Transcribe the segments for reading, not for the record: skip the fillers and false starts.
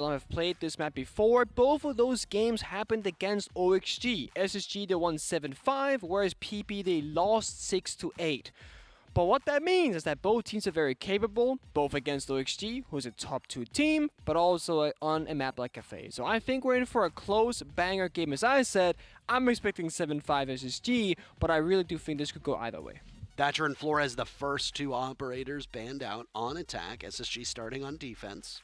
I've played this map before. Both of those games happened against OXG. SSG they won 7-5, whereas PP they lost 6-8. But what that means is that both teams are very capable, both against OXG, who's a top 2 team, but also on a map like Cafe. So I think we're in for a close banger game. As I said, I'm expecting 7-5 SSG, but I really do think this could go either way. Thatcher and Flores, the first 2 operators banned out on attack. SSG starting on defense.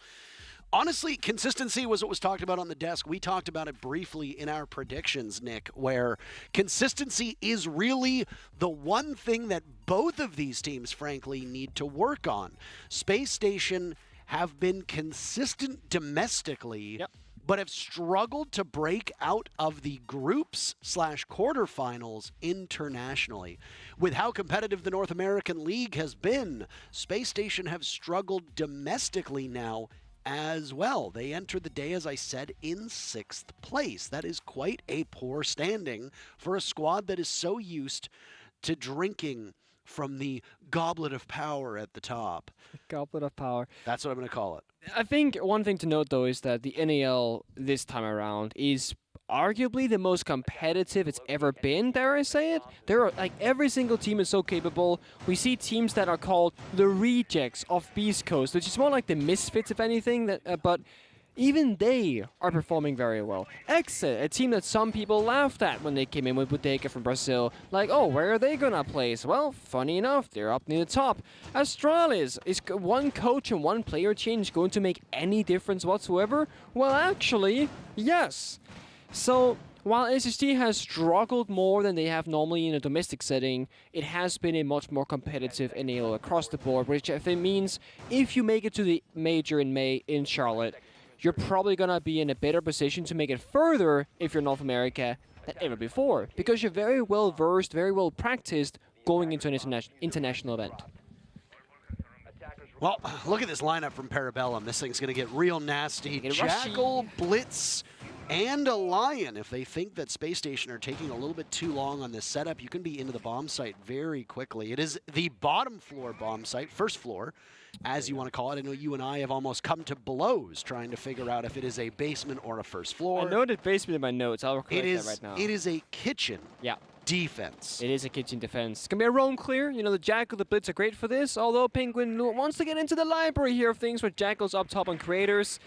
Honestly, consistency was what was talked about on the desk. We talked about it briefly in our predictions, Nick, where consistency is really the one thing that both of these teams, frankly, need to work on. Space Station have been consistent domestically, but have struggled to break out of the groups/quarterfinals internationally. With how competitive the North American League has been, Space Station have struggled domestically now as well. They entered the day, as I said, in 6th place. That is quite a poor standing for a squad that is so used to drinking from the goblet of power at the top. Goblet of power. That's what I'm going to call it. I think one thing to note, though, is that the NAL this time around is arguably the most competitive it's ever been, dare I say it. There are, like, every single team is so capable. We see teams that are called the rejects of Beast Coast, which is more like the misfits, if anything, but even they are performing very well. Exit, a team that some people laughed at when they came in with Bodega from Brazil. Like, oh, where are they gonna place? Well, funny enough, they're up near the top. Astralis, is one coach and one player change going to make any difference whatsoever? Well, actually, yes. So, while SSG has struggled more than they have normally in a domestic setting, it has been a much more competitive NAL across the board, which I think means if you make it to the major in May in Charlotte, you're probably going to be in a better position to make it further if you're North America than ever before, because you're very well versed, very well practiced going into an international event. Well, look at this lineup from Parabellum. This thing's going to get real nasty. Jackal, Blitz, and a Lion. If they think that Space Station are taking a little bit too long on this setup, you can be into the bomb site very quickly. It is the bottom floor bomb site, first floor, as you want to call it. I know you and I have almost come to blows trying to figure out if it is a basement or a first floor. I noted basement in my notes. I'll correct that right now. It is a kitchen. Yeah. Defense. It is a kitchen defense. It's going to be a roam clear. You know, the Jackal, the Blitz are great for this, although Penguin wants to get into the library here of things with Jackal's up top on creators.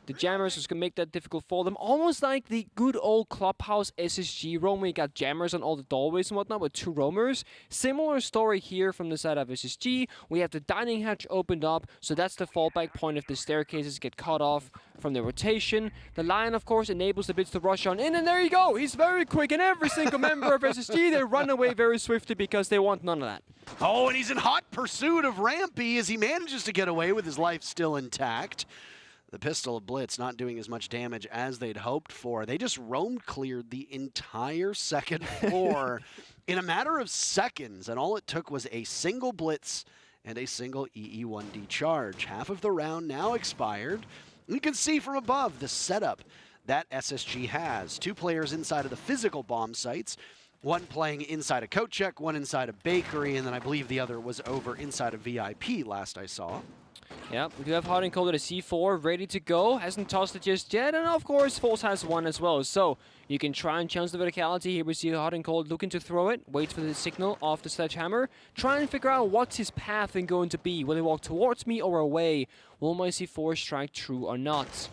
The Jammers is going to make that difficult for them. Almost like the good old Clubhouse SSG roam where you got Jammers on all the doorways and whatnot with 2 roamers. Similar story here from the side of SSG. We have the dining hatch opened up, so that's the fallback point if the staircases get cut off from the rotation. The Lion, of course, enables the Blitz to rush on in, and there you go. He's very quick, and every single member of SSG, they run away very swiftly because they want none of that. Oh, and he's in hot pursuit of Rampy as he manages to get away with his life still intact. The pistol of Blitz not doing as much damage as they'd hoped for. They just roam cleared the entire second floor in a matter of seconds, and all it took was a single Blitz and a single EE1D charge. Half of the round now expired. You can see from above the setup that SSG has. 2 players inside of the physical bomb sites, one playing inside a coat check, one inside a bakery, and then I believe the other was over inside a VIP last I saw. Yeah, we do have Hot and Cold at a C4 ready to go. Hasn't tossed it just yet. And of course, False has one as well. So you can try and challenge the verticality. Here we see Hot and Cold looking to throw it. Waits for the signal off the sledgehammer. Try and figure out what's his path going to be. Will he walk towards me or away? Will my C4 strike true or not?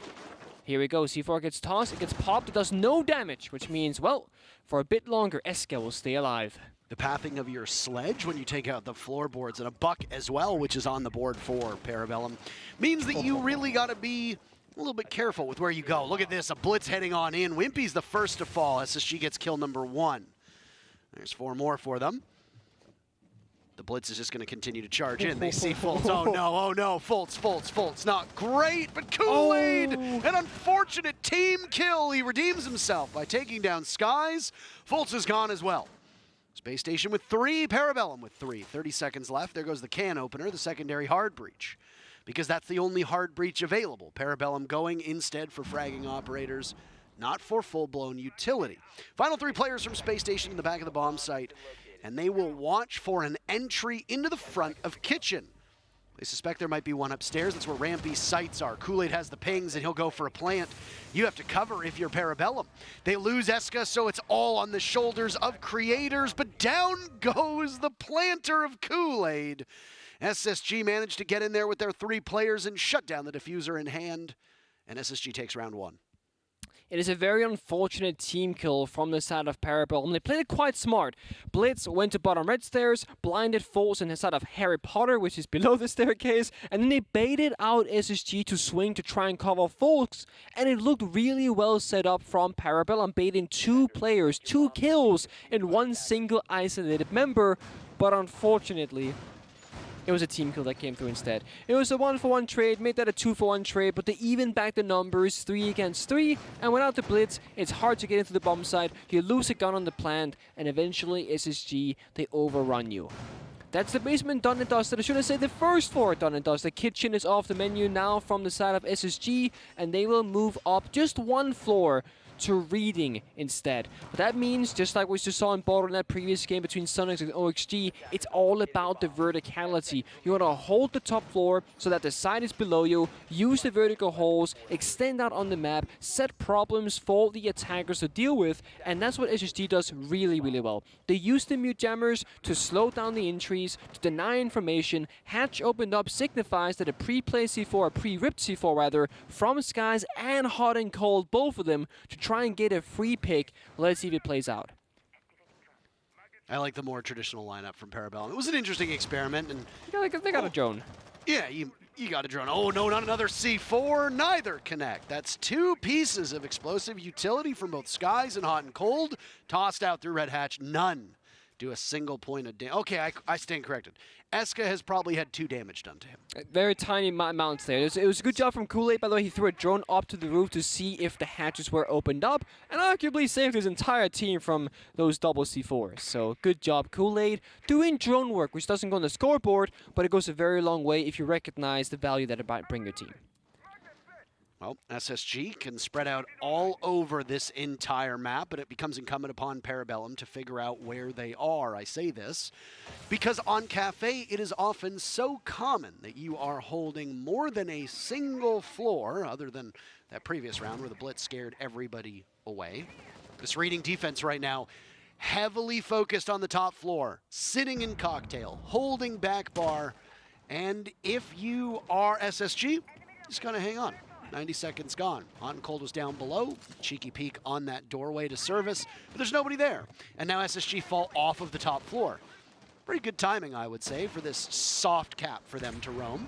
Here we go. C4 gets tossed. It gets popped. It does no damage, which means, well, for a bit longer, Eska will stay alive. The pathing of your sledge when you take out the floorboards, and a buck as well, which is on the board for Parabellum, means that you really got to be a little bit careful with where you go. Look at this, a Blitz heading on in. Wimpy's the first to fall. SSG gets kill number 1. There's 4 more for them. The Blitz is just going to continue to charge in. They see Fultz. Oh no, Fultz. Not great, but Kool-Aid! An unfortunate team kill. He redeems himself by taking down Skies. Fultz is gone as well. Space Station with 3, Parabellum with 3. 30 seconds left. There goes the can opener, the secondary hard breach. Because that's the only hard breach available. Parabellum going instead for fragging operators, not for full-blown utility. Final 3 players from Space Station in the back of the bomb site, and they will watch for an entry into the front of Kitchen. They suspect there might be one upstairs. That's where Rampy's sights are. Kool-Aid has the pings, and he'll go for a plant. You have to cover if you're Parabellum. They lose Eska, so it's all on the shoulders of creators, but down goes the planter of Kool-Aid. SSG managed to get in there with their 3 players and shut down the diffuser in hand, and SSG takes round 1. It is a very unfortunate team kill from the side of Parabellum. They played it quite smart. Blitz went to bottom red stairs, blinded Falls in the side of Harry Potter, which is below the staircase, and then they baited out SSG to swing to try and cover Falls, and it looked really well set up from Parabellum, baiting 2 players, 2 kills in one single isolated member, but unfortunately, it was a team kill that came through instead. It was a 1-for-1 trade, made that a 2-for-1 trade, but they evened back the numbers 3 against 3, and without the blitz, it's hard to get into the bomb site. You lose a gun on the plant, and eventually SSG, they overrun you. That's the basement done and dusted. I should have said the first floor done and dusted. The kitchen is off the menu now from the side of SSG, and they will move up just 1 floor to reading instead. But that means, just like we just saw in Border in that previous game between Sonics and OXG, it's all about the verticality. You want to hold the top floor so that the side is below you, use the vertical holes, extend out on the map, set problems for the attackers to deal with, and that's what SSG does really, really well. They use the mute jammers to slow down the entries, to deny information. Hatch opened up signifies that a pre-play C4, a pre-ripped C4 rather, from Skies and Hot and Cold, both of them, to try and get a free pick. Let's see if it plays out. I like the more traditional lineup from Parabellum. It was an interesting experiment, and They got a drone. yeah, you got a drone. Oh no, not another C4. Neither connect. That's 2 pieces of explosive utility from both Skies and Hot and Cold, tossed out through Red Hatch. None do a single point of damage. Okay, I stand corrected. Eska has probably had 2 damage done to him. Very tiny amounts there. It was a good job from Kool-Aid, by the way. He threw a drone up to the roof to see if the hatches were opened up, and arguably saved his entire team from those double C4s. So good job, Kool-Aid, doing drone work, which doesn't go on the scoreboard, but it goes a very long way if you recognize the value that it might bring your team. Well, SSG can spread out all over this entire map, but it becomes incumbent upon Parabellum to figure out where they are. I say this because on Cafe, it is often so common that you are holding more than a single floor, other than that previous round where the Blitz scared everybody away. This reading defense right now, heavily focused on the top floor, sitting in cocktail, holding back bar, and if you are SSG, just gonna hang on. 90 seconds gone. Hot and Cold was down below. Cheeky peek on that doorway to service, but there's nobody there. And now SSG fall off of the top floor. Pretty good timing, I would say, for this soft cap for them to roam.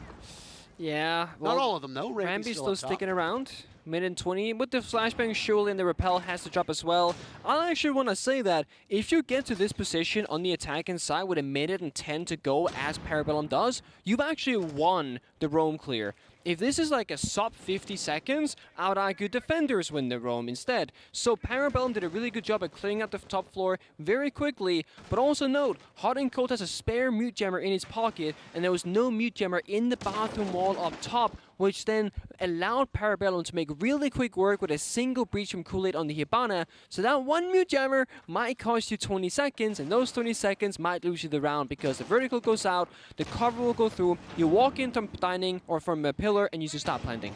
Yeah. Well, not all of them, though. Rampy's still sticking around. Mid and 20. With the flashbang, surely, and the repel has to drop as well. I actually want to say that if you get to this position on the attacking side with a minute and 10 to go, as Parabellum does, you've actually won the roam clear. If this is like a sub 50 seconds, I would argue defenders win the roam instead. So Parabellum did a really good job at clearing out the top floor very quickly, but also note, Hot and Cold has a spare mute jammer in his pocket, and there was no mute jammer in the bathroom wall up top, which then allowed Parabellum to make really quick work with a single breach from Kool-Aid on the Hibana. So that one mute jammer might cost you 20 seconds, and those 20 seconds might lose you the round because the vertical goes out, the cover will go through, you walk in from dining or from a pillar, and you just stop planting.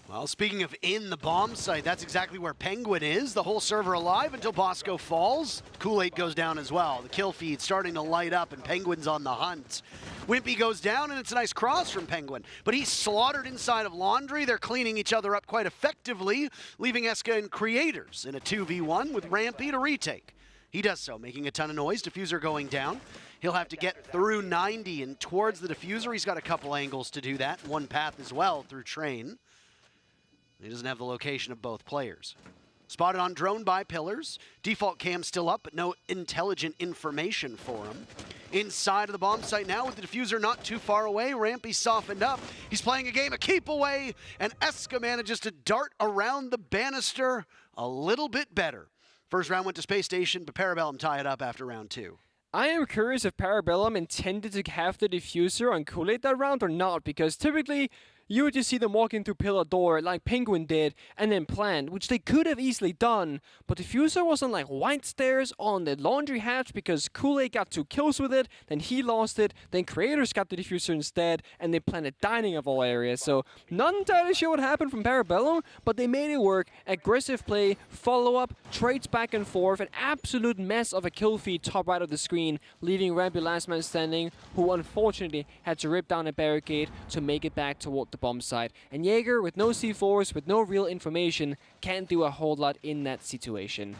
Well, speaking of in the bomb site, that's exactly where Penguin is. The whole server alive until Bosco falls. Kool-Aid goes down as well. The kill feed starting to light up, and Penguin's on the hunt. Wimpy goes down, and it's a nice cross from Penguin, but he's slaughtered inside of Laundry. They're cleaning each other up quite effectively, leaving Eska and Creators in a 2v1 with Rampy to retake. He does so, making a ton of noise. Diffuser going down. He'll have to get through 90 and towards the diffuser. He's got a couple angles to do that. One path as well through Train. He doesn't have the location of both players. Spotted on drone by Pillars. Default cam still up, but no intelligent information for him. Inside of the bomb site now with the diffuser not too far away. Rampy softened up. He's playing a game of keep away, and Eska manages to dart around the banister a little bit better. First round went to Spacestation, but Parabellum tie it up after round 2. I am curious if Parabellum intended to have the diffuser on Kool-Aid that round or not, because typically you would just see them walking through pillar door like Penguin did and then plant, which they could have easily done, but diffuser was on like white stairs on the laundry hatch because Kool-Aid got 2 kills with it, then he lost it, then creators got the diffuser instead, and they planted dining of all areas. So not entirely sure what happened from Parabellum, but they made it work. Aggressive play, follow-up, trades back and forth, an absolute mess of a kill feed top right of the screen, leaving Rampy last man standing, who unfortunately had to rip down a barricade to make it back toward the bomb site. And Jaeger, with no C4s, with no real information, can't do a whole lot in that situation.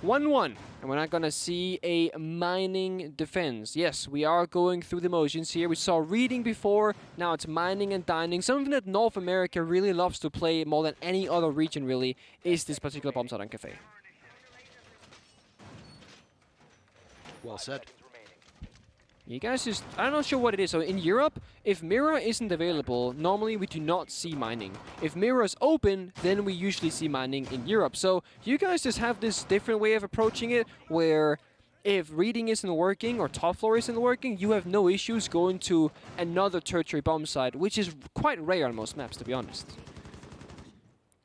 1-1, and we're not gonna see a mining defense. Yes, we are going through the motions here. We saw reading before, now it's mining and dining. Something that North America really loves to play more than any other region really is this particular bomb site on Cafe. Well said. You guys just, I'm not sure what it is. So in Europe, if Mirror isn't available, normally we do not see mining. If Mirror is open, then we usually see mining in Europe. So you guys just have this different way of approaching it, where if reading isn't working or top floor isn't working, you have no issues going to another tertiary bomb site, which is quite rare on most maps, to be honest.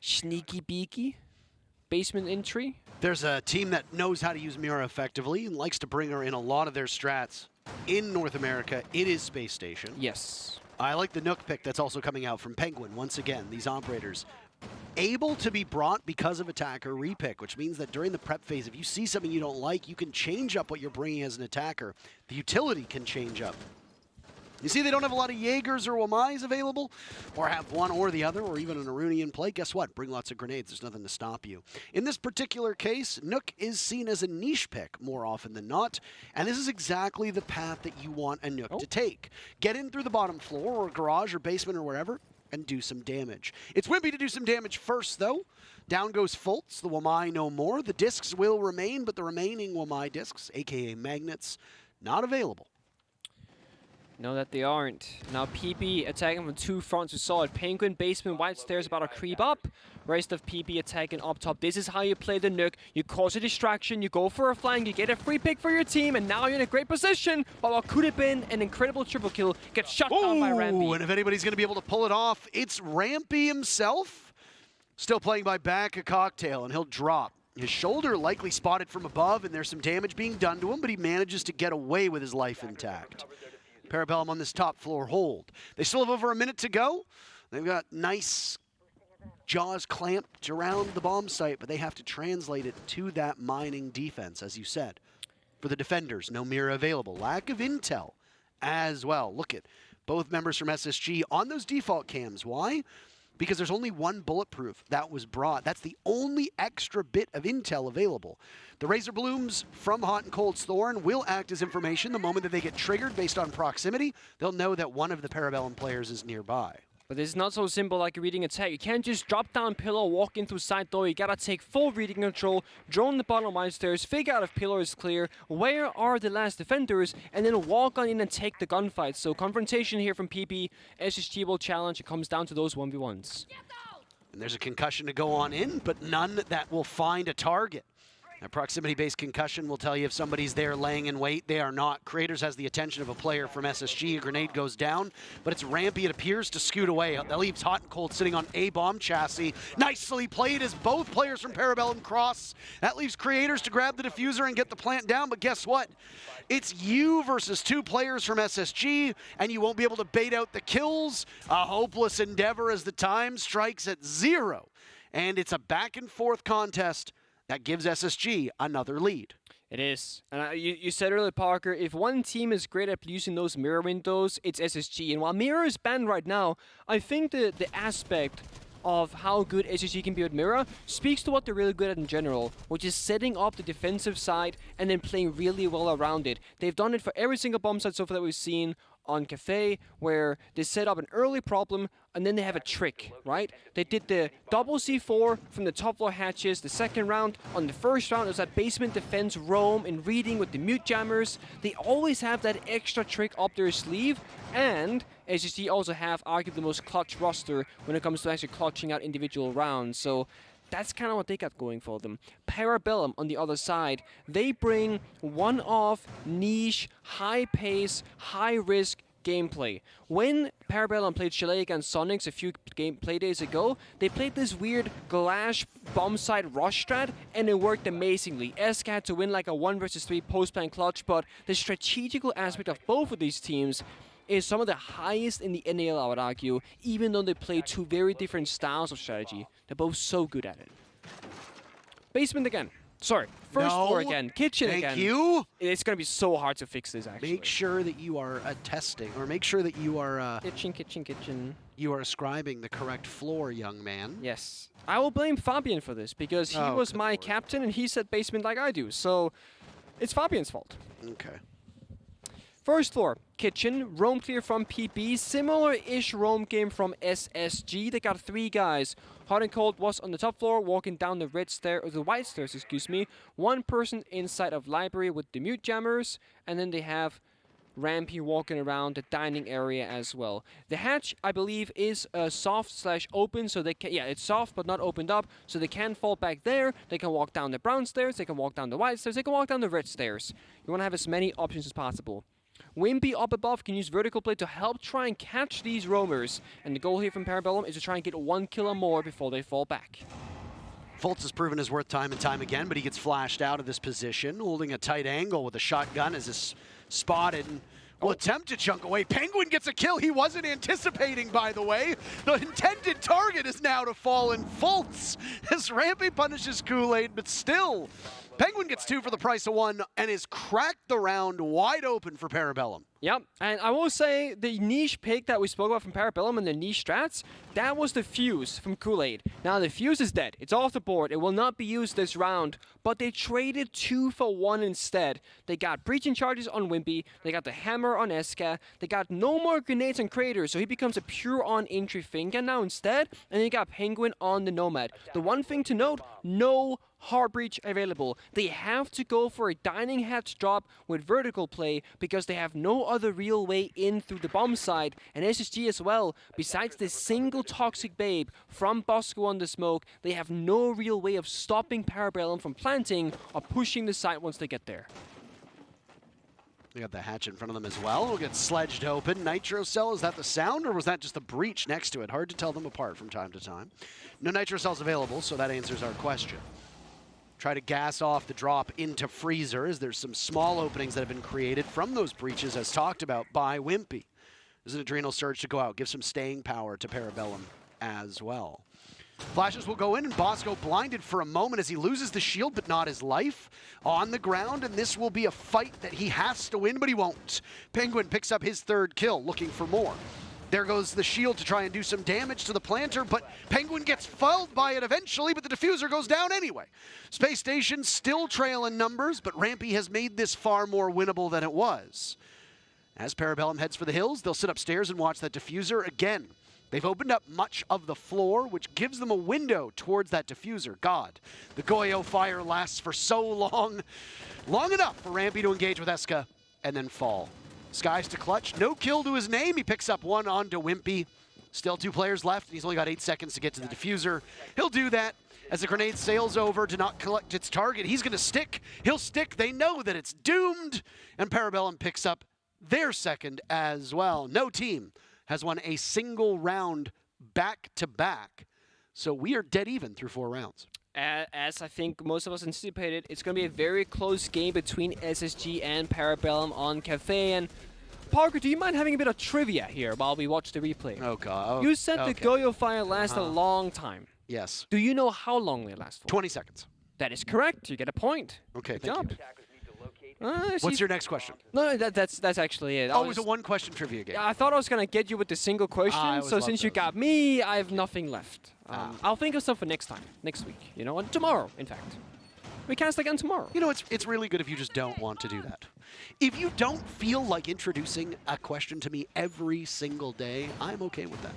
Sneaky beaky, basement entry. There's a team that knows how to use Mira effectively and likes to bring her in a lot of their strats. In North America, it is Spacestation. Yes. I like the Nook pick that's also coming out from Penguin. Once again, these operators able to be brought because of attacker repick, which means that during the prep phase, if you see something you don't like, you can change up what you're bringing as an attacker. The utility can change up. You see they don't have a lot of Jaegers or Wamais available, or have one or the other, or even an Arunian play. Guess what? Bring lots of grenades. There's nothing to stop you. In this particular case, Nook is seen as a niche pick more often than not, and this is exactly the path that you want a Nook to take. Get in through the bottom floor, or garage, or basement, or wherever, and do some damage. It's Wimpy to do some damage first, though. Down goes Fultz, the Wamai no more. The discs will remain, but the remaining Wamai discs, aka magnets, not available. No, that they aren't. Now PP attacking from 2 fronts. We saw it. Penguin, basement, white stairs about to creep up. Rest of PP attacking up top. This is how you play the Nook. You cause a distraction, you go for a flank, you get a free pick for your team, and now you're in a great position. But what could have been an incredible triple kill gets shut down by Rampy. And if anybody's going to be able to pull it off, it's Rampy himself. Still playing by back a cocktail, and he'll drop. His shoulder likely spotted from above, and there's some damage being done to him, but he manages to get away with his life intact. Parabellum on this top floor hold. They still have over a minute to go. They've got nice jaws clamped around the bomb site, but they have to translate it to that mining defense, as you said. For the defenders, no mirror available. Lack of intel as well. Look at both members from SSG on those default cams. Why? Because there's only one bulletproof that was brought. That's the only extra bit of intel available. The Razor Blooms from Hot and Cold's Thorn will act as information the moment that they get triggered based on proximity. They'll know that one of the Parabellum players is nearby. But it's not so simple like a reading attack. You can't just drop down pillar, walk in through side door. You gotta take full reading control, drone the bottom white stairs, figure out if pillar is clear, where are the last defenders, and then walk on in and take the gunfight. So confrontation here from PP, SSG will challenge. It comes down to those 1v1s. And there's a concussion to go on in, but none that will find a target. A proximity-based concussion will tell you if somebody's there laying in wait. They are not. Creators has the attention of a player from SSG. A grenade goes down, but it's Rampy. It appears to scoot away. That leaves Hot and Cold sitting on a bomb chassis. Nicely played as both players from Parabellum cross. That leaves Creators to grab the diffuser and get the plant down, but guess what? It's you versus 2 players from SSG, and you won't be able to bait out the kills. A hopeless endeavor as the time strikes at 0. And it's a back-and-forth contest that gives SSG another lead. It is. And you said earlier, Parker, if one team is great at using those mirror windows, it's SSG. And while mirror is banned right now, I think the aspect of how good SSG can be with mirror speaks to what they're really good at in general, which is setting up the defensive side and then playing really well around it. They've done it for every single bomb site so far that we've seen on Cafe, where they set up an early problem and then they have a trick, right? They did the double C4 from the top floor hatches the second round. On the first round, it was that basement defense roam and reading with the mute jammers. They always have that extra trick up their sleeve, and SSG also have arguably the most clutch roster when it comes to actually clutching out individual rounds. So that's kind of what they got going for them. Parabellum on the other side, they bring one-off, niche, high pace, high risk, gameplay. When Parabellum played Chile against Sonics a few play days ago, they played this weird glash bomb side rush strat, and it worked amazingly. SK had to win like a 1 versus 3 post-plan clutch, but the strategical aspect of both of these teams is some of the highest in the NAL, I would argue, even though they play two very different styles of strategy. They're both so good at it. Basement again. Sorry, first floor again. Kitchen again. Thank you. It's going to be so hard to fix this, actually. Make sure that you are attesting, or make sure that you are... Kitchen. You are ascribing the correct floor, young man. Yes. I will blame Fabian for this, because he was my captain, and he said basement like I do. So, it's Fabian's fault. Okay. First floor, kitchen, roam clear from PB, similar-ish roam game from SSG. They got 3 guys. Hot and Cold was on the top floor, walking down the white stairs, excuse me. 1 person inside of library with the mute jammers, and then they have Rampy walking around the dining area as well. The hatch, I believe, is soft/open, so they can, yeah, it's soft but not opened up, so they can fall back there. They can walk down the brown stairs, they can walk down the white stairs, they can walk down the red stairs. You want to have as many options as possible. Wimpy up above can use vertical play to help try and catch these roamers. And the goal here from Parabellum is to try and get 1 kill or more before they fall back. Fultz has proven his worth time and time again, but he gets flashed out of this position, holding a tight angle with a shotgun as is spotted. And will attempt to chunk away. Penguin gets a kill he wasn't anticipating, by the way. The intended target is now to fall in Fultz as Rampy punishes Kool-Aid, but still, Penguin gets 2 for the price of 1 and is cracked the round wide open for Parabellum. Yep, and I will say the niche pick that we spoke about from Parabellum and the niche strats, that was the fuse from Kool-Aid. Now the fuse is dead, it's off the board, it will not be used this round, but they traded 2 for 1 instead. They got breaching charges on Wimpy, they got the hammer on Eska, they got no more grenades on Crater, so he becomes a pure on entry finger now instead, and they got Penguin on the Nomad. The one thing to note, no hard breach available. They have to go for a dining hatch drop with vertical play because they have no other real way in through the bomb side, and SSG as well. Besides this single toxic babe from Bosco on the smoke, they have no real way of stopping Parabellum from planting or pushing the site once they get there. They got the hatch in front of them as well. We'll get sledged open. Nitro Cell, is that the sound, or was that just the breach next to it? Hard to tell them apart from time to time. No Nitro Cells available, so that answers our question. Try to gas off the drop into Freezer, as there's some small openings that have been created from those breaches, as talked about by Wimpy. There's an Adrenal Surge to go out, give some staying power to Parabellum as well. Flashes will go in, and Bosco blinded for a moment as he loses the shield, but not his life. On the ground, and this will be a fight that he has to win, but he won't. Penguin picks up his 3rd kill, looking for more. There goes the shield to try and do some damage to the planter, but Penguin gets fouled by it eventually, but the diffuser goes down anyway. Space Station still trailing numbers, but Rampy has made this far more winnable than it was. As Parabellum heads for the hills, they'll sit upstairs and watch that diffuser again. They've opened up much of the floor, which gives them a window towards that diffuser. God, the Goyo fire lasts for so long. Long enough for Rampy to engage with Eska and then fall. Skies to clutch, no kill to his name. He picks up 1 onto Wimpy. Still 2 players left, and he's only got 8 seconds to get to the diffuser. He'll do that as the grenade sails over to not collect its target. He's gonna stick, he'll stick. They know that it's doomed, and Parabellum picks up their 2nd as well. No team has won a single round back-to-back, so we are dead even through 4 rounds. As I think most of us anticipated, it's going to be a very close game between SSG and Parabellum on Cafe. And Parker, do you mind having a bit of trivia here while we watch the replay? Oh, God. You said the Goyo fire lasts a long time. Yes. Do you know how long they last for? 20 seconds. That is correct. You get a point. Okay, Good job. you. What's your next question? No, that's actually it. Oh, it was a 1-question trivia game. I thought I was going to get you with the single question, so since you got me, I have nothing left. I'll think of something next time, next week, you know, and tomorrow, in fact. We cast again tomorrow. You know, it's really good if you just don't want to do that. If you don't feel like introducing a question to me every single day, I'm okay with that.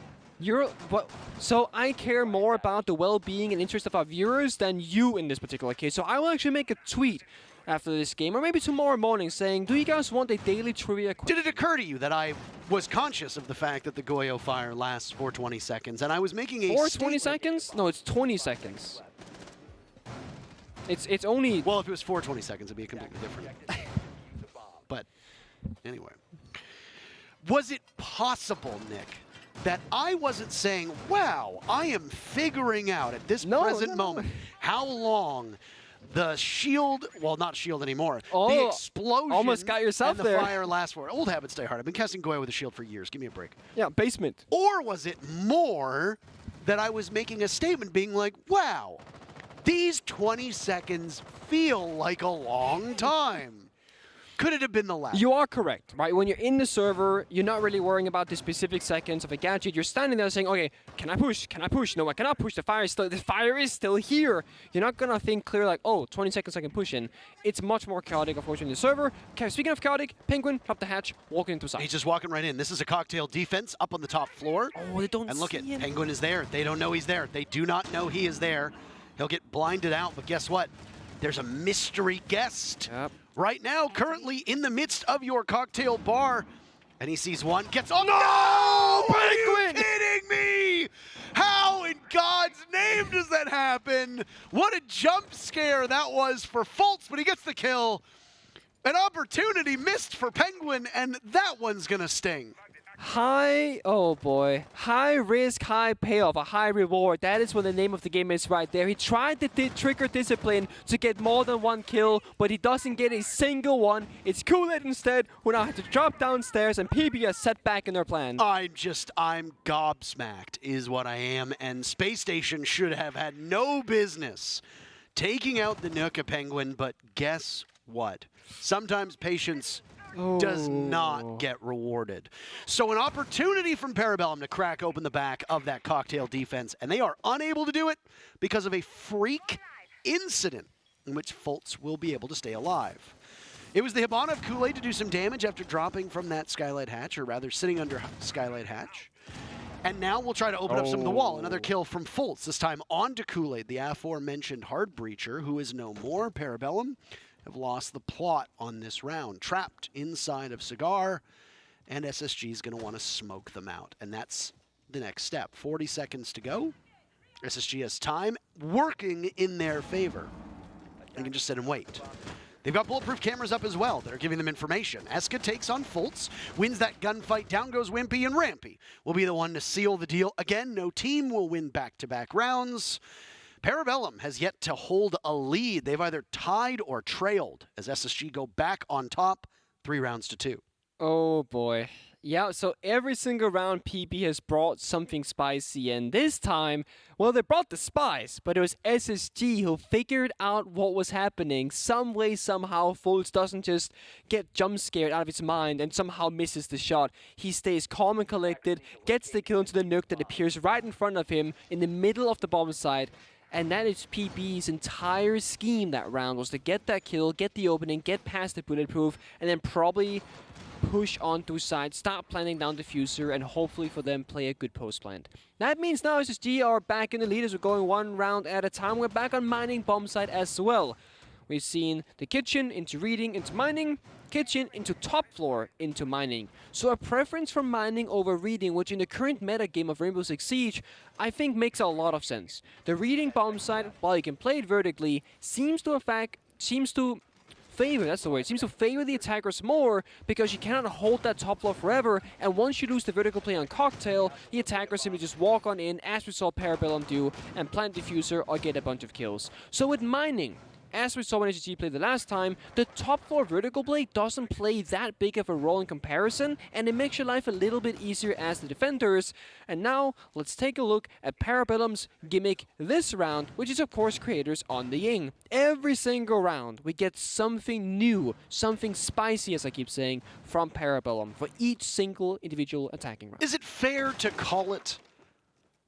So I care more about the well-being and interest of our viewers than you in this particular case. So I will actually make a tweet after this game, or maybe tomorrow morning, saying, do you guys want a daily trivia question? Did it occur to you that I was conscious of the fact that the Goyo fire lasts for 20 seconds, and I was making a 20 seconds? No, it's 20 seconds. It's only... Well, if it was 420 seconds, it'd be completely different. But anyway. Was it possible, Nick, that I wasn't saying, wow, I am figuring out at this present moment how long the shield, well, not shield anymore, the explosion almost got yourself and the there. fire last for? Old habits die hard. I've been casting Goya with a shield for years. Give me a break. Yeah, basement. Or was it more that I was making a statement being like, wow, these 20 seconds feel like a long time? Could it have been the latter? You are correct, right? When you're in the server, you're not really worrying about the specific seconds of a gadget. You're standing there saying, okay, can I push? Can I push? No, I cannot push. The fire is still here. You're not going to think clear like, oh, 20 seconds I can push in. It's much more chaotic, of course, in the server. Okay, speaking of chaotic, Penguin, drop the hatch, walk into side. He's just walking right in. This is a cocktail defense up on the top floor. Oh, they don't And look see at him. Penguin is there. They don't know he's there. They do not know he is there. He'll get blinded out, but guess what? There's a mystery guest. Yep. Right now, currently in the midst of your cocktail bar, and he sees one, gets on. No! Penguin! Are you kidding me? How in God's name does that happen? What a jump scare that was for Fultz, but he gets the kill. An opportunity missed for Penguin, and that one's gonna sting. Oh boy, high risk, high payoff, a high reward. That is what the name of the game is right there. He tried the trigger discipline to get more than one kill, but he doesn't get a single one. It's Kool-Aid instead, who now have to drop downstairs, and PB is set back in their plan. I'm gobsmacked is what I am, and Spacestation should have had no business taking out the Nuka Penguin, but guess what? Sometimes patience does not get rewarded. So an opportunity from Parabellum to crack open the back of that cocktail defense, and they are unable to do it because of a freak incident in which Fultz will be able to stay alive. It was the Hibana of Kool-Aid to do some damage after dropping from that skylight hatch, or rather sitting under skylight hatch. And now we'll try to open up some of the wall. Another kill from Fultz, this time onto Kool-Aid, the aforementioned hard breacher, who is no more. Parabellum have lost the plot on this round. Trapped inside of Cigar, and SSG is going to want to smoke them out. And that's the next step. 40 seconds to go. SSG has time working in their favor. They can just sit and wait. They've got bulletproof cameras up as well that are giving them information. Eska takes on Fultz, wins that gunfight. Down goes Wimpy, and Rampy will be the one to seal the deal. Again, no team will win back-to-back rounds. Parabellum has yet to hold a lead. They've either tied or trailed as SSG go back on top 3 rounds to 2. Oh boy. Yeah, so every single round PB has brought something spicy, and this time, well, they brought the spice, but it was SSG who figured out what was happening. Some way, somehow, Fultz doesn't just get jump scared out of his mind and somehow misses the shot. He stays calm and collected, gets the kill into the nuke that appears right in front of him in the middle of the bomb site. And that is PB's entire scheme that round, was to get that kill, get the opening, get past the bulletproof, and then probably push onto side, start planting down diffuser, and hopefully for them play a good post plant. That means now SSG are back in the lead as we're going 1 round at a time. We're back on mining bomb site as well. We've seen the kitchen into reading into mining, kitchen into top floor into mining. So a preference for mining over reading, which in the current meta game of Rainbow Six Siege, I think makes a lot of sense. The reading bomb site, while you can play it vertically, seems to favor the attackers more because you cannot hold that top floor forever, and once you lose the vertical play on Cocktail, the attackers simply just walk on in, as we saw Parabellum do, and plant diffuser or get a bunch of kills. So with mining, as we saw when SSG played the last time, the top floor vertical blade doesn't play that big of a role in comparison, and it makes your life a little bit easier as the defenders. And now, let's take a look at Parabellum's gimmick this round, which is of course creators on the Ying. Every single round, we get something new, something spicy, as I keep saying, from Parabellum for each single individual attacking round. Is it fair to call it,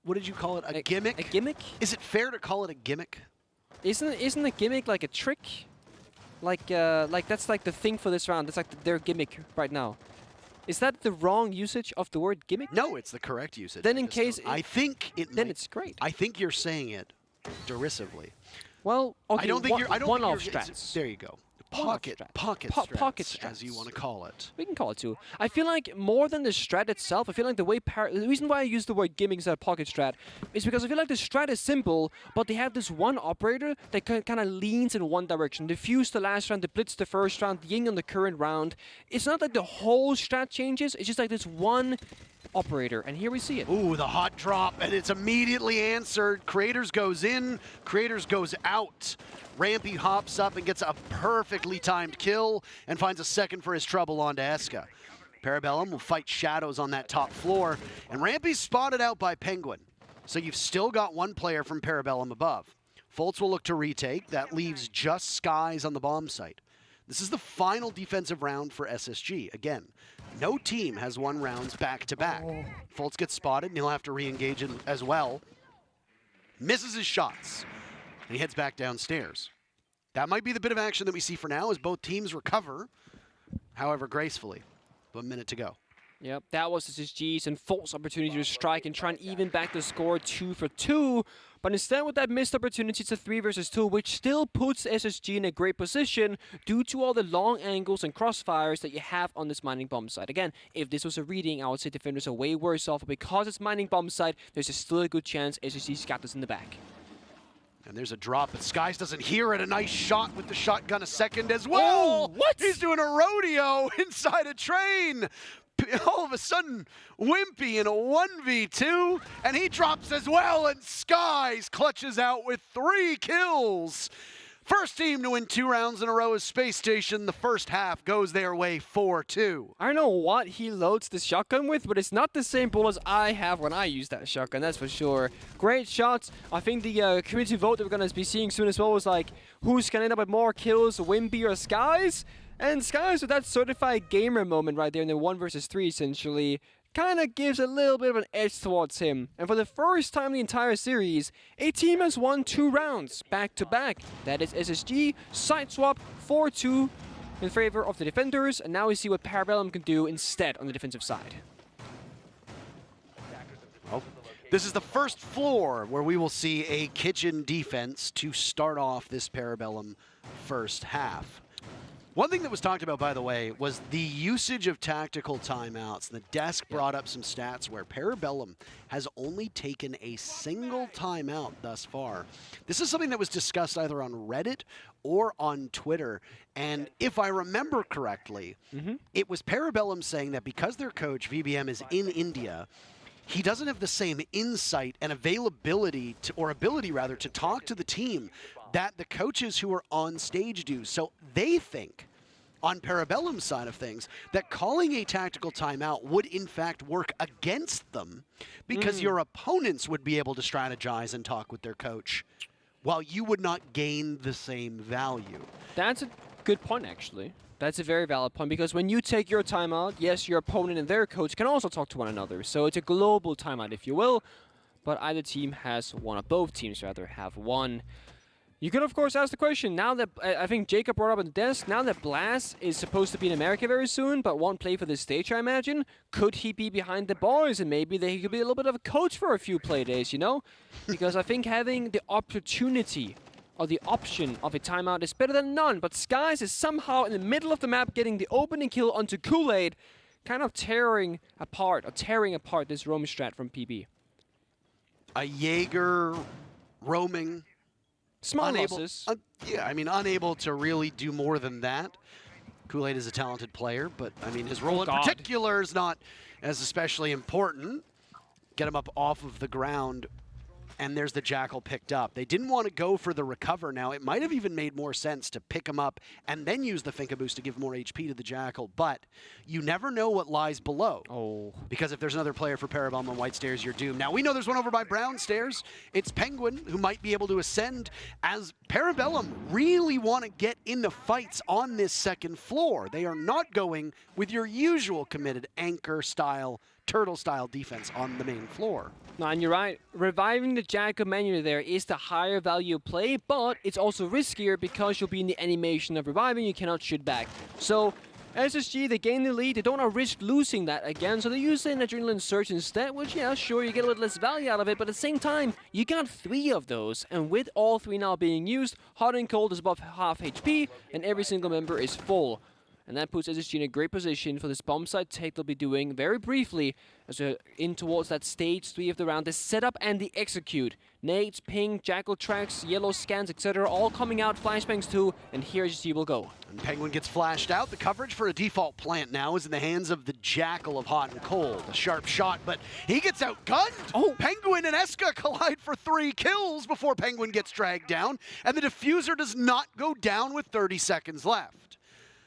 what did you call it, a gimmick? A gimmick? Is it fair to call it a gimmick? Isn't a gimmick like a trick? Like that's like the thing for this round. That's like their gimmick right now. Is that the wrong usage of the word gimmick? No, it's the correct usage. Then in case I think it. Then it's great. I think you're saying it derisively. Well, okay. I don't think you're. I don't one-off think you're, strats. There you go. pocket strats, as you want to call it. We can call it too. I feel like more than the strat itself, I feel like the reason why I use the word gimmick instead of pocket strat is because I feel like the strat is simple, but they have this one operator that kind of leans in one direction. The fuse the last round, the blitz the first round, the ying on the current round. It's not like the whole strat changes, it's just like this one operator, and here we see it. Ooh, the hot drop, and it's immediately answered. Creators goes in, Creators goes out. Rampy hops up and gets a perfectly timed kill and finds a second for his trouble onto Eska. Parabellum will fight shadows on that top floor, and Rampy's spotted out by Penguin. So you've still got one player from Parabellum above. Foltz will look to retake. That leaves just Skies on the bomb site. This is the final defensive round for SSG. Again, no team has won rounds back-to-back. Foltz gets spotted, and he'll have to re-engage as well. Misses his shots, and he heads back downstairs. That might be the bit of action that we see for now as both teams recover, however gracefully. 1 minute to go. Yep, that was SSG's and Folt's opportunity to strike and try and even back the score 2 for 2. But instead, with that missed opportunity, it's a 3 versus 2, which still puts SSG in a great position due to all the long angles and crossfires that you have on this mining bomb site. Again, if this was a reading, I would say defenders are way worse off. But because it's mining bomb site, there's still a good chance SSG's got this in the back. And there's a drop, but Skies doesn't hear it. A nice shot with the shotgun a second as well. Oh, what? He's doing a rodeo inside a train. All of a sudden, Wimpy in a 1v2, and he drops as well, and Skies clutches out with 3 kills. First team to win 2 rounds in a row is Spacestation. The first half goes their way 4-2. I don't know what he loads the shotgun with, but it's not the same bullets I have when I use that shotgun, that's for sure. Great shots. I think the community vote that we're going to be seeing soon as well was like, who's going to end up with more kills, Wimpy or Skies? And Skies with that certified gamer moment right there in the 1 versus 3 essentially kind of gives a little bit of an edge towards him. And for the first time in the entire series, a team has won 2 rounds back-to-back. That is SSG, side swap, 4-2 in favor of the defenders. And now we see what Parabellum can do instead on the defensive side. Well, this is the first floor where we will see a kitchen defense to start off this Parabellum first half. One thing that was talked about, by the way, was the usage of tactical timeouts. The desk brought up some stats where Parabellum has only taken a single timeout thus far. This is something that was discussed either on Reddit or on Twitter. And if I remember correctly, it was Parabellum saying that because their coach, VBM, is in India, he doesn't have the same insight and availability to, or ability rather, to talk to the team that the coaches who are on stage do. So they think, on Parabellum's side of things, that calling a tactical timeout would in fact work against them because your opponents would be able to strategize and talk with their coach while you would not gain the same value. That's a good point, actually. That's a very valid point, because when you take your timeout, yes, your opponent and their coach can also talk to one another. So it's a global timeout, if you will, but either team has one, or both teams rather have one. You could, of course, ask the question, now that, I think Jacob brought up on the desk, now that Blast is supposed to be in America very soon, but won't play for the stage, I imagine, could he be behind the bars, and maybe he could be a little bit of a coach for a few play days, you know? Because I think having the opportunity or the option of a timeout is better than none, but Skies is somehow in the middle of the map getting the opening kill onto Kool-Aid, kind of tearing apart this roam strat from PB. A Jaeger roaming. Small losses. Yeah, I mean, unable to really do more than that. Kool-Aid is a talented player, but I mean, his role in particular is not as especially important. Get him up off of the ground, and there's the Jackal picked up. They didn't want to go for the recover now. It might have even made more sense to pick him up and then use the Finka boost to give more HP to the Jackal, but you never know what lies below. Oh. Because if there's another player for Parabellum on white stairs, you're doomed. Now, we know there's one over by brown stairs. It's Penguin, who might be able to ascend, as Parabellum really want to get into fights on this second floor. They are not going with your usual committed anchor-style, turtle-style defense on the main floor. No, and you're right. Reviving the Jackal manually there is the higher value play, but it's also riskier because you'll be in the animation of reviving. You cannot shoot back. So SSG, they gain the lead. They don't want to risk losing that again, so they use an Adrenaline Surge instead, which, yeah, sure, you get a little less value out of it, but at the same time, you got 3 of those, and with all 3 now being used, Hot and Cold is above half HP, and every single member is full. And that puts SSG in a great position for this bomb site take they'll be doing very briefly as we're in towards that stage 3 of the round. The setup and the execute. Nades, ping, jackal tracks, yellow scans, etc. all coming out, flashbangs too, and here SSG will go. And Penguin gets flashed out. The coverage for a default plant now is in the hands of the Jackal of Hot and Cold. A sharp shot, but he gets outgunned. Oh. Penguin and Eska collide for 3 kills before Penguin gets dragged down, and the diffuser does not go down with 30 seconds left.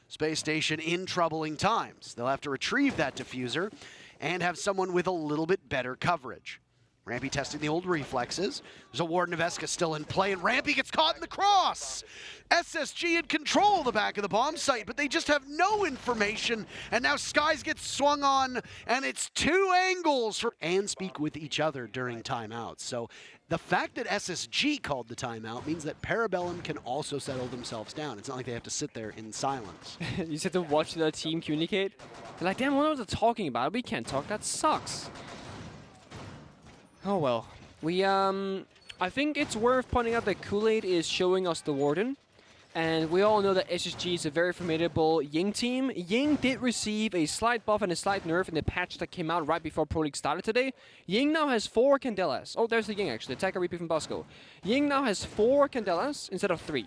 Spacestation in troubling times. They'll have to retrieve that diffuser and have someone with a little bit better coverage. Rampy testing the old reflexes. There's a Warden of Eska still in play, and Rampy gets caught in the cross. SSG in control of the back of the bomb site, but they just have no information, and now Skies gets swung on, and it's 2 angles and speak with each other during timeouts. So the fact that SSG called the timeout means that Parabellum can also settle themselves down. It's not like they have to sit there in silence. You just have to watch the team communicate. They're like, damn, what are they talking about? We can't talk, that sucks. Oh well. I think it's worth pointing out that Kool-Aid is showing us the Warden. And we all know that SSG is a very formidable Ying team. Ying did receive a slight buff and a slight nerf in the patch that came out right before Pro League started today. Ying now has 4 Candelas. Oh, there's the Ying actually, attacker repeat from Bosco. Ying now has 4 Candelas instead of 3.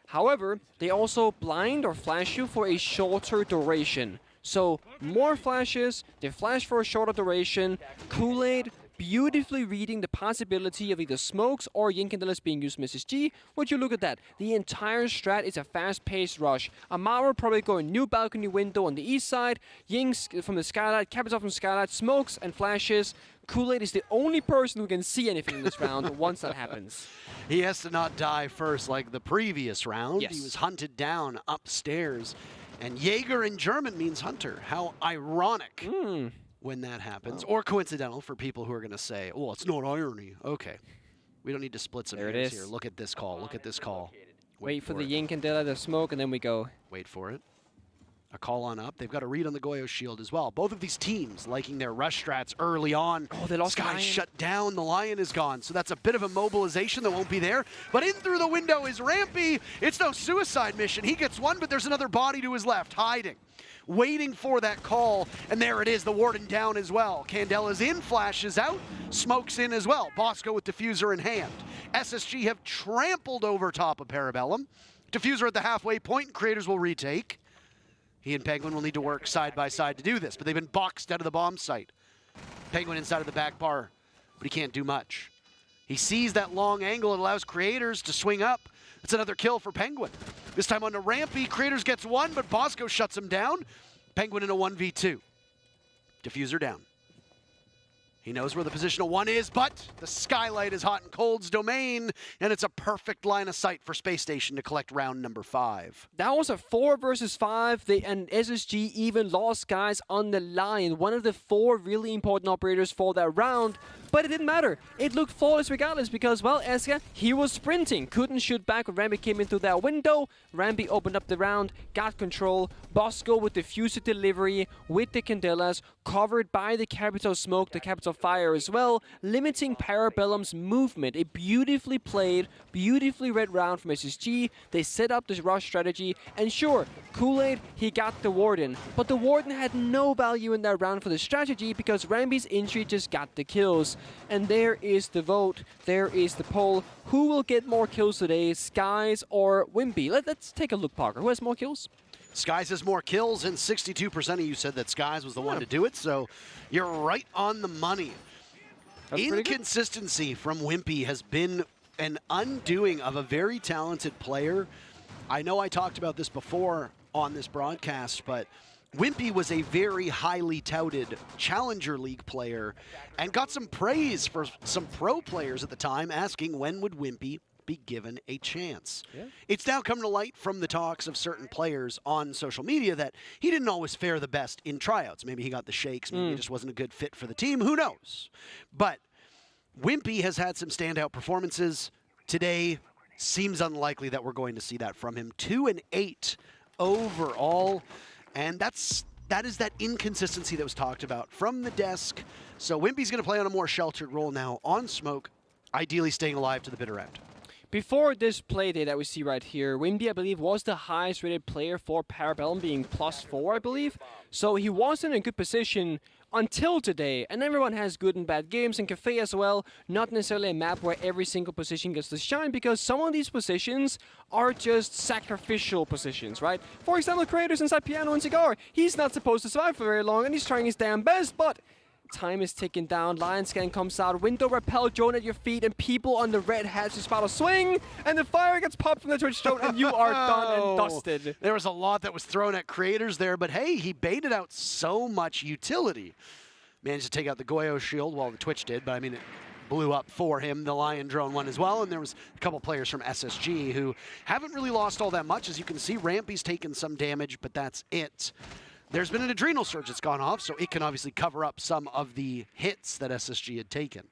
However, they also blind or flash you for a shorter duration. So, more flashes, they flash for a shorter duration. Kool-Aid beautifully reading the possibility of either smokes or Yin Candelas being used from SSG. Would you look at that? The entire strat is a fast-paced rush. Amaro probably going new balcony window on the east side. Ying's from the skylight, Capitol from skylight, smokes and flashes. Kool-Aid is the only person who can see anything in this round once that happens. He has to not die first like the previous round. Yes. He was hunted down upstairs. And Jaeger in German means hunter. How ironic. When that happens, or coincidental for people who are going to say, well, it's not irony. Okay. We don't need to split some hairs here. Look at this call. Look at this call. Wait for the Yin Candela to smoke, and then we go. Wait for it. A call on up. They've got a read on the Goyo shield as well. Both of these teams liking their rush strats early on. Oh, they lost Sky shut down. The Lion is gone. So that's a bit of a mobilization that won't be there. But in through the window is Rampy. It's no suicide mission. He gets one, but there's another body to his left, hiding. Waiting for that call, and there it is, the Warden down as well. Candela's in, flashes out, smokes in as well. Bosco with diffuser in hand. SSG have trampled over top of Parabellum. Diffuser at the halfway point, and Creators will retake. He and Penguin will need to work side by side to do this, but they've been boxed out of the bomb site. Penguin inside of the back bar, but he can't do much. He sees that long angle, it allows Creators to swing up. It's another kill for Penguin. This time onto Rampy, Creators gets one, but Bosco shuts him down. Penguin in a 1v2. Diffuser down. He knows where the positional 1 is, but the skylight is Hot and Cold's domain, and it's a perfect line of sight for Spacestation to collect round number 5. That was a 4 versus 5, and SSG even lost guys on the line. One of the 4 really important operators for that round, but it didn't matter. It looked flawless regardless because, well, Eska, he was sprinting. Couldn't shoot back when Rampy came in through that window. Rampy opened up the round, got control. Bosco with the diffuser delivery, with the Candelas, covered by the Capital Smoke, the Capital Fire as well, limiting Parabellum's movement. A beautifully played, beautifully read round from SSG. They set up this rush strategy, and sure, Kool-Aid, he got the Warden, but the Warden had no value in that round for the strategy because Rampy's injury just got the kills. And there is the vote, there is the poll. Who will get more kills today, Skies or Wimpy? Let's take a look, Parker. Who has more kills? Skies has more kills, and 62% of you said that Skies was the one to do it, so you're right on the money. Inconsistency from Wimpy has been an undoing of a very talented player. I know I talked about this before on this broadcast, but Wimpy was a very highly touted Challenger League player and got some praise for some pro players at the time asking when would Wimpy be given a chance. Yeah. It's now come to light from the talks of certain players on social media that he didn't always fare the best in tryouts. Maybe he got the shakes, maybe he just wasn't a good fit for the team, who knows? But Wimpy has had some standout performances. Today seems unlikely that we're going to see that from him. 2-8 overall. And that is that inconsistency that was talked about from the desk. So Wimpy's going to play on a more sheltered role now on Smoke, ideally staying alive to the bitter end. Before this Playday that we see right here, Wimpy, I believe, was the highest rated player for Parabellum, being +4, I believe. So he was in a good position until today, and everyone has good and bad games, and Cafe as well, not necessarily a map where every single position gets to shine, because some of these positions are just sacrificial positions, right? For example, Creators inside Piano and Cigar, he's not supposed to survive for very long, and he's trying his damn best, but time is ticking down. Lion Scan comes out, window repel drone at your feet, and people on the red hats just about to swing, and the fire gets popped from the Twitch drone, and you are done and dusted. There was a lot that was thrown at Creators there, but hey, he baited out so much utility. Managed to take out the Goyo shield while the Twitch did, but I mean, it blew up for him. The Lion drone won as well, and there was a couple players from SSG who haven't really lost all that much. As you can see, Rampy's taken some damage, but that's it. There's been an adrenal surge that's gone off, so it can obviously cover up some of the hits that SSG had taken.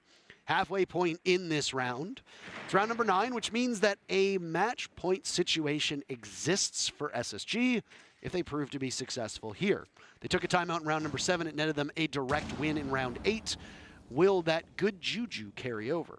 Halfway point in this round. It's round number 9, which means that a match point situation exists for SSG if they prove to be successful here. They took a timeout in round number 7. It netted them a direct win in round 8. Will that good juju carry over?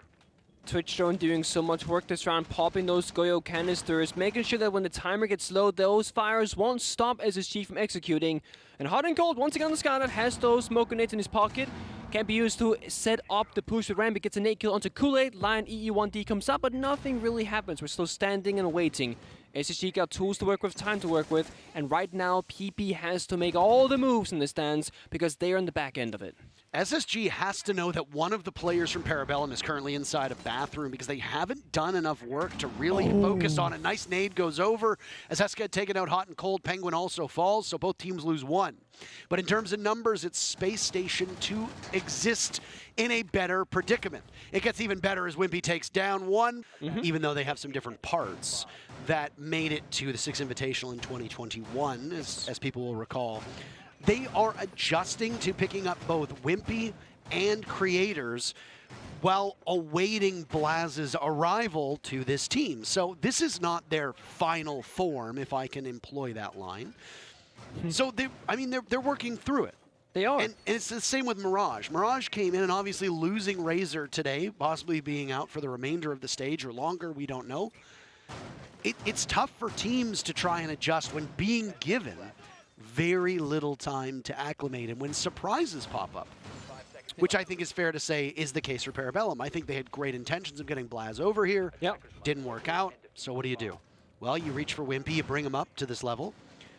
Twitch drone doing so much work this round, popping those Goyo canisters, making sure that when the timer gets low, those fires won't stop SSG from executing. And Hot and Cold, once again on the Skynet, has those smoke grenades in his pocket. Can be used to set up the push with Rampy, gets a nade kill onto Kool-Aid. Lion EE1D comes up, but nothing really happens. We're still standing and waiting. SSG got tools to work with, time to work with, and right now PP has to make all the moves in the stands because they're on the back end of it. SSG has to know that one of the players from Parabellum is currently inside a bathroom because they haven't done enough work to really focus on it. Nice nade goes over. As Heska had taken out Hot and Cold, Penguin also falls, so both teams lose 1. But in terms of numbers, it's Space Station to exist in a better predicament. It gets even better as Wimpy takes down 1, even though they have some different parts that made it to the 6 Invitational in 2021, as people will recall. They are adjusting to picking up both Wimpy and Creators while awaiting Blaz's arrival to this team. So this is not their final form, if I can employ that line. So they're working through it. They are. And it's the same with Mirage. Mirage came in and obviously losing Razor today, possibly being out for the remainder of the stage or longer, we don't know. It's tough for teams to try and adjust when being given very little time to acclimate and when surprises pop up, which I think is fair to say is the case for Parabellum. I think they had great intentions of getting Blaz over here. Yep. Didn't work out, so what do? Well, you reach for Wimpy, you bring him up to this level.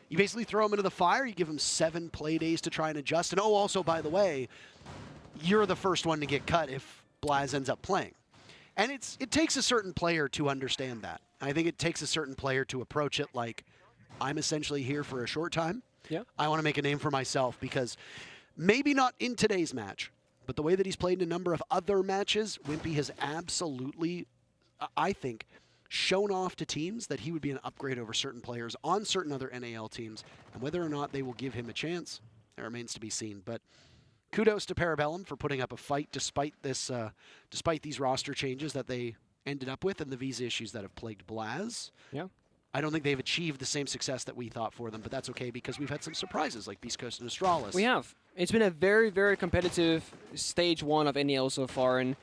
You basically throw him into the fire, you give him 7 play days to try and adjust. And oh, also, by the way, you're the first one to get cut if Blaz ends up playing. And it takes a certain player to understand that. I think it takes a certain player to approach it like, I'm essentially here for a short time. Yeah. I want to make a name for myself because maybe not in today's match, but the way that he's played in a number of other matches, Wimpy has absolutely, I think, shown off to teams that he would be an upgrade over certain players on certain other NAL teams, and whether or not they will give him a chance, that remains to be seen. But kudos to Parabellum for putting up a fight despite this, despite these roster changes that they ended up with and the visa issues that have plagued Blaz. Yeah. I don't think they've achieved the same success that we thought for them, but that's okay because we've had some surprises like Beast Coast and Astralis. We have. It's been a very, very competitive stage 1 of NAL so far, and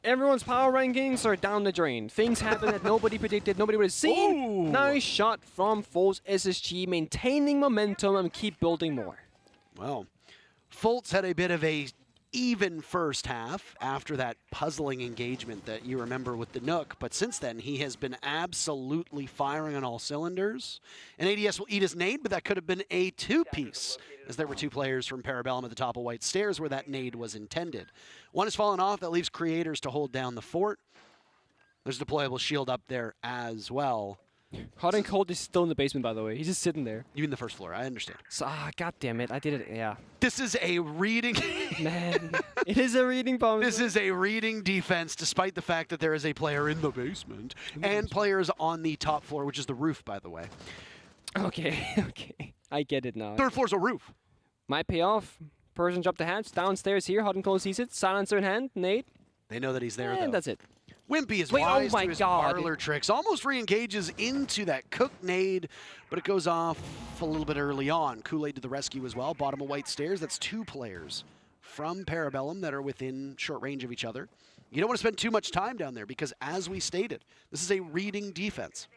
everyone's power rankings are down the drain. Things happen that nobody predicted, nobody would have seen. Ooh. Nice shot from Fultz SSG, maintaining momentum and keep building more. Well, Fultz had a bit of a even first half after that puzzling engagement that you remember with the Nook, but since then he has been absolutely firing on all cylinders. And ADS will eat his nade, but that could have been a 2-piece, as there were 2 players from Parabellum at the top of White Stairs where that nade was intended. One has fallen off, that leaves Creators to hold down the fort. There's a deployable shield up there as well. Hot and Cold is still in the basement, by the way. He's just sitting there. You mean the first floor, I understand. So, God damn it, I did it, yeah. This is a reading... Man, it is a reading bomb. This is a reading defense, despite the fact that there is a player in the basement and players on the top floor, which is the roof, by the way. Okay, okay. I get it now. 3rd floor's a roof. Might pay off. Person dropped the hatch. Downstairs here. Hot and Cold sees it. Silencer in hand. Nate. They know that he's there, And though. that's it. Wimpy is Wait, oh wise my to his God. parlor tricks. Almost re-engages into that cook nade, but it goes off a little bit early on. Kool-Aid to the rescue as well. Bottom of white stairs. That's 2 players from Parabellum that are within short range of each other. You don't want to spend too much time down there because, as we stated, this is a reading defense.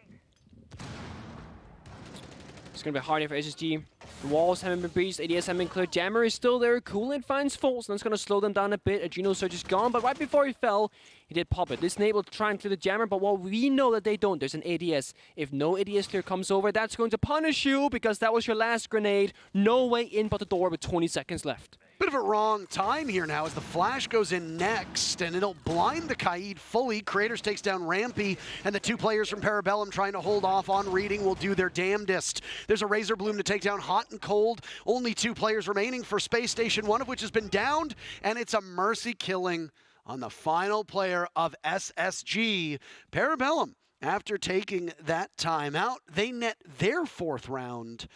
It's going to be hard here for SSG. The walls haven't been breached, ADS haven't been cleared. Jammer is still there. Kool-Aid finds Fultz, and that's going to slow them down a bit. Adrenal Surge is gone, but right before he fell, he did pop it. This nade will try and clear the Jammer, but what we know that they don't, there's an ADS. If no ADS clear comes over, that's going to punish you because that was your last grenade. No way in but the door with 20 seconds left. Bit of a wrong time here now as the flash goes in next, and it'll blind the Kaid fully. Creators takes down Rampy, and the 2 players from Parabellum trying to hold off on reading will do their damnedest. There's a Razor Bloom to take down Hot and Cold. Only 2 players remaining for Space Station, one of which has been downed, and it's a mercy killing on the final player of SSG. Parabellum, after taking that time out, they net their 4th round,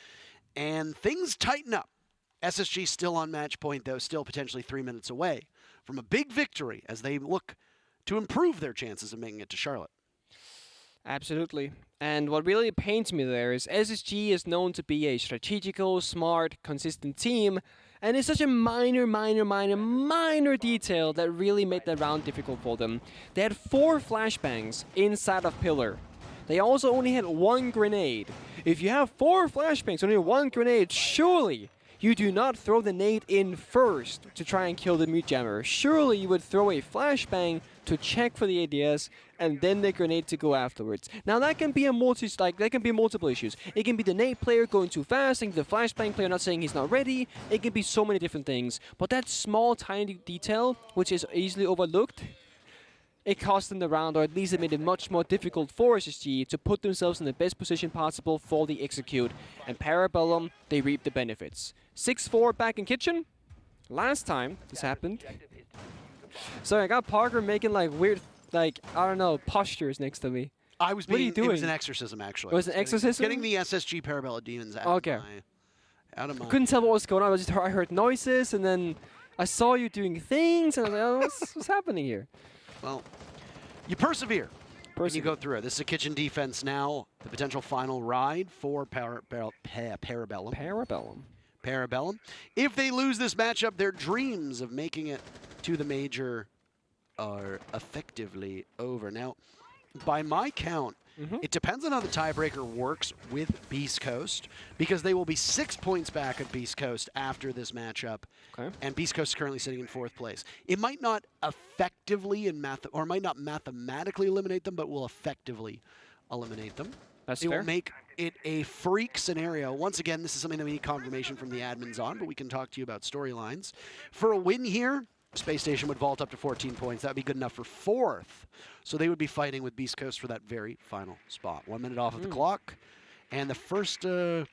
and things tighten up. SSG still on match point, though, still potentially 3 minutes away from a big victory as they look to improve their chances of making it to Charlotte. Absolutely. And what really pains me there is SSG is known to be a strategical, smart, consistent team, and it's such a minor detail that really made the round difficult for them. They had 4 flashbangs inside of Pillar. They also only had 1 grenade. If you have 4 flashbangs, only 1 grenade, surely you do not throw the nade in first to try and kill the mute jammer. Surely you would throw a flashbang to check for the ADS and then the grenade to go afterwards. Now that can be multiple issues. It can be the nade player going too fast, and the flashbang player not saying he's not ready. It can be so many different things. But that small tiny detail, which is easily overlooked, it cost them the round, or at least it made it much more difficult for SSG to put themselves in the best position possible for the execute. And Parabellum, they reap the benefits. 6-4 back in kitchen. Last time this happened. Sorry, I got Parker making like weird, like, I don't know, postures next to me. I was What are being, you doing? It was an exorcism, actually. It was an exorcism? Getting the SSG Parabellum demons out of my... I couldn't tell what was going on. I heard noises, and then I saw you doing things, and I was like, oh, what's happening here? Well, you persevere. When you go through it. This is a kitchen defense now. The potential final ride for Parabellum. Parabellum. If they lose this matchup, their dreams of making it to the major are effectively over. Now, by my count, it depends on how the tiebreaker works with Beast Coast, because they will be 6 points back at Beast Coast after this matchup, and Beast Coast is currently sitting in 4th place. It might not effectively might not mathematically eliminate them, but will effectively eliminate them. That's it fair. will make it a freak scenario. Once again, this is something that we need confirmation from the admins on, but we can talk to you about storylines. For a win here, Space Station would vault up to 14 points. That would be good enough for 4th. So they would be fighting with Beast Coast for that very final spot. 1 minute off of the clock. And the first, the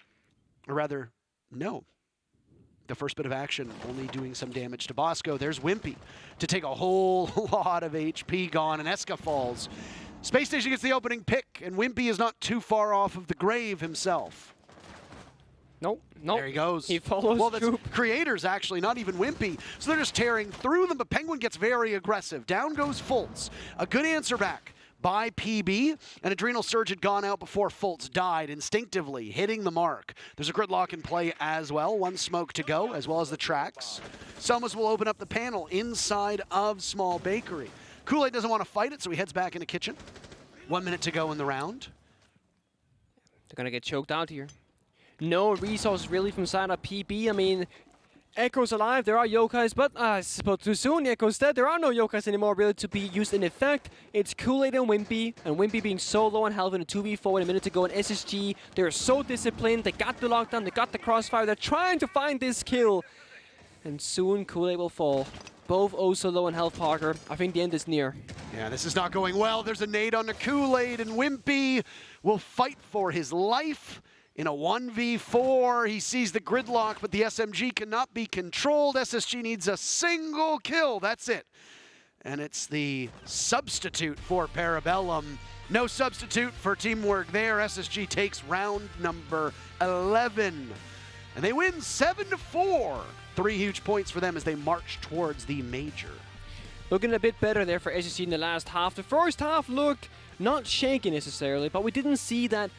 first bit of action only doing some damage to Bosco. There's Wimpy to take a whole lot of HP gone, and Eska falls. Space Station gets the opening pick, and Wimpy is not too far off of the grave himself. Nope. There he goes. He follows. Well, that's Creators, actually, not even Wimpy. So they're just tearing through them, but Penguin gets very aggressive. Down goes Fultz. A good answer back by PB. An Adrenal Surge had gone out before Fultz died, instinctively hitting the mark. There's a Gridlock in play as well. 1 smoke to go, as well as the tracks. Selmas will open up the panel inside of Small Bakery. Kool-Aid doesn't want to fight it, so he heads back into kitchen. 1 minute to go in the round. They're going to get choked out here. No resources really from side of PB. I mean, Echo's alive, there are yokais, but I suppose too soon. Echo's dead, there are no yokais anymore really to be used in effect. It's Kool-Aid and Wimpy being so low on health in a 2v4 with a minute to go. And SSG, they're so disciplined, they got the lockdown, they got the crossfire, they're trying to find this kill. And soon Kool-Aid will fall. Both also low on health, Parker. I think the end is near. Yeah, this is not going well. There's a nade on the Kool-Aid, and Wimpy will fight for his life. In a 1v4, he sees the Gridlock, but the SMG cannot be controlled. SSG needs a single kill. That's it. And it's the substitute for Parabellum. No substitute for teamwork there. SSG takes round number 11. And they win 7-4. 3 huge points for them as they march towards the major. Looking a bit better there for SSG in the last half. The first half looked not shaky necessarily, but we didn't see that